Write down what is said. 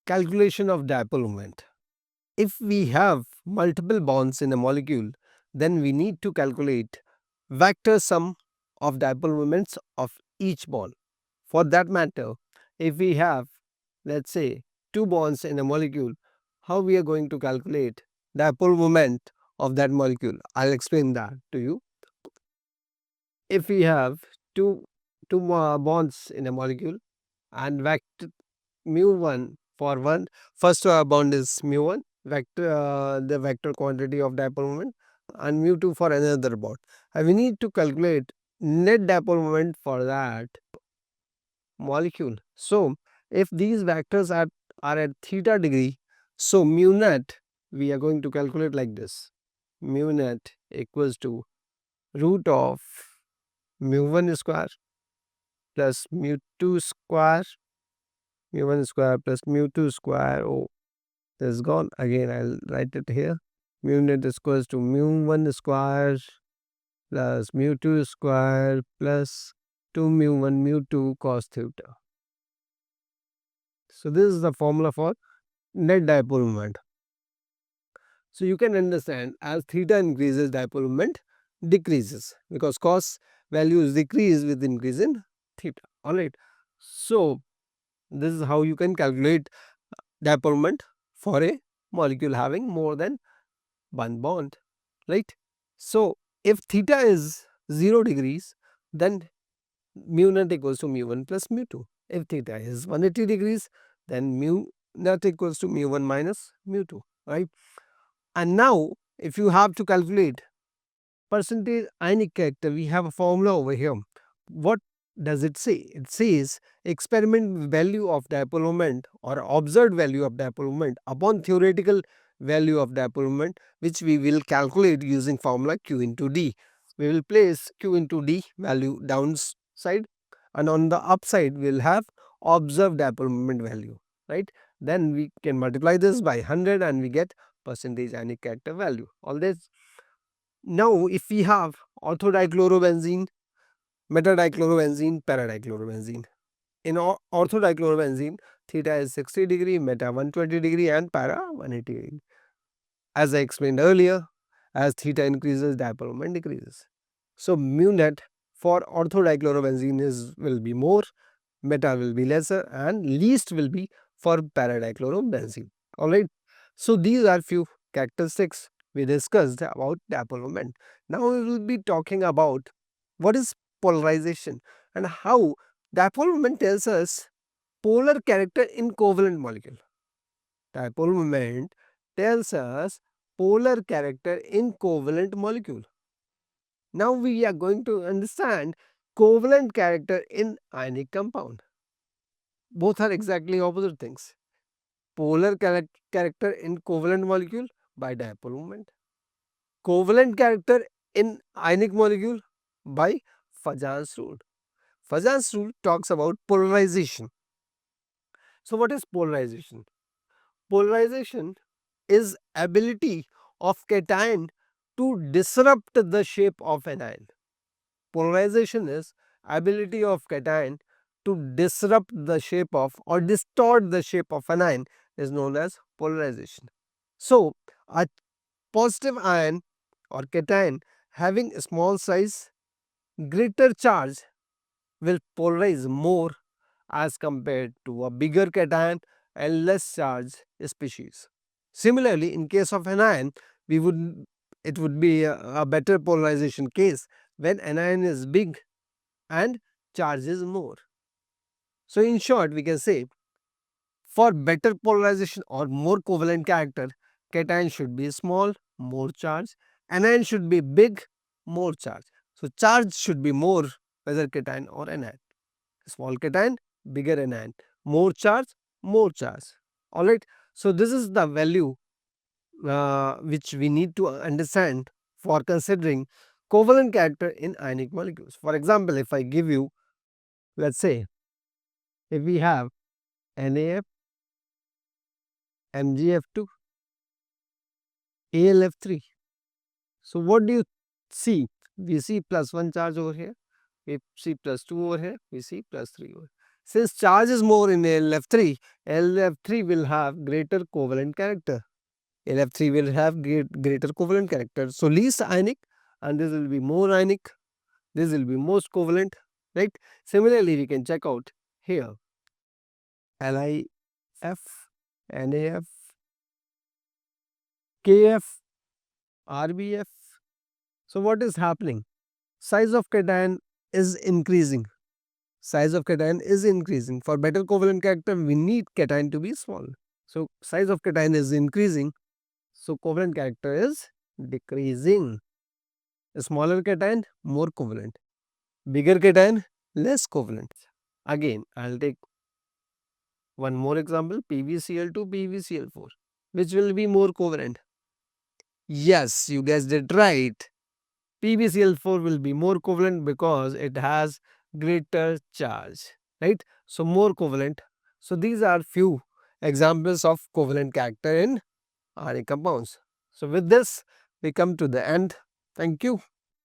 Calculation of dipole moment. If we have multiple bonds in a molecule, then we need to calculate vector sum of dipole moments of each bond. For that matter, if we have, let's say, two bonds in a molecule, how we are going to calculate dipole moment of that molecule? I'll explain that to you. If we have two bonds in a molecule and vector mu1 for one, first bond is mu1 vector, the vector quantity of dipole moment, and mu2 for another bond, and we need to calculate net dipole moment for that molecule. So if these vectors are at theta degree, so mu net we are going to calculate like this: mu net equals to root of mu1 square plus mu2 square, mu1 square plus mu2 square. Oh, this is gone. Again, I'll write it here. Mu net is equals to mu1 square plus mu2 square plus 2 mu1 mu2 cos theta. So this is the formula for net dipole moment. So you can understand, as theta increases, dipole moment decreases because cos values decrease with increase in theta. Alright. So this is how you can calculate dipole moment for a molecule having more than one bond, right? So if theta is 0 degrees, then mu naught equals to mu1 plus mu2. If theta is 180 degrees, then mu naught equals to mu1 minus mu2, right? And now if you have to calculate percentage ionic character, we have a formula over here. What does it say? It says experiment value of dipole moment or observed value of dipole moment upon theoretical value of dipole moment, which we will calculate using formula Q into D. We will place Q into D value downside, and on the upside we will have observed dipole moment value, right? Then we can multiply this by 100 and we get percentage ionic character value. All this. Now if we have orthodichlorobenzene, metadichlorobenzene, paradichlorobenzene. In orthodichlorobenzene, theta is 60 degree, meta 120 degree and para 180 degree. As I explained earlier, as theta increases, dipole moment decreases. So mu net for orthodichlorobenzene will be more, meta will be lesser, and least will be for paradichlorobenzene. Alright. So these are few characteristics we discussed about dipole moment. Now we will be talking about what is polarization and how dipole moment tells us polar character in covalent molecule. Dipole moment tells us polar character in covalent molecule. Now we are going to understand covalent character in ionic compound. Both are exactly opposite things. Polar character in covalent molecule by dipole moment. Covalent character in ionic molecule by Fajans rule. Fajans rule talks about polarization. So what is polarization? Polarization is ability of cation to disrupt the shape of an ion. Polarization is ability of cation to disrupt the shape of or distort the shape of an ion is known as polarization. So a positive ion or cation having a small size, greater charge will polarize more as compared to a bigger cation and less charged species. Similarly, in case of an ion, it would be a better polarization case when an ion is big and charge is more. So in short, we can say for better polarization or more covalent character, cation should be small, more charge, anion should be big, more charge. So charge should be more whether cation or anion. Small cation, bigger anion, more charge, more charge. Alright. So this is the value which we need to understand for considering covalent character in ionic molecules. For example, if I give you, let's say, if we have NaF, MgF2, AlF3. So what do you see? We see +1 charge over here, we see +2 over here, we see +3 over here. Since charge is more in LF3, LF3 will have greater covalent character. LF3 will have greater covalent character. So least ionic, and this will be more ionic. This will be most covalent, right? Similarly, we can check out here LiF, NaF, KF, RBF. So what is happening? Size of cation is increasing. Size of cation is increasing. For better covalent character, we need cation to be small. So size of cation is increasing. So covalent character is decreasing. A smaller cation, more covalent. Bigger cation, less covalent. Again, I'll take one more example, PbCl2, PbCl4. Which will be more covalent? Yes, you guessed it right. PbCl4 will be more covalent because it has greater charge, right? So more covalent. So these are few examples of covalent character in ionic compounds. So with this, we come to the end. Thank you.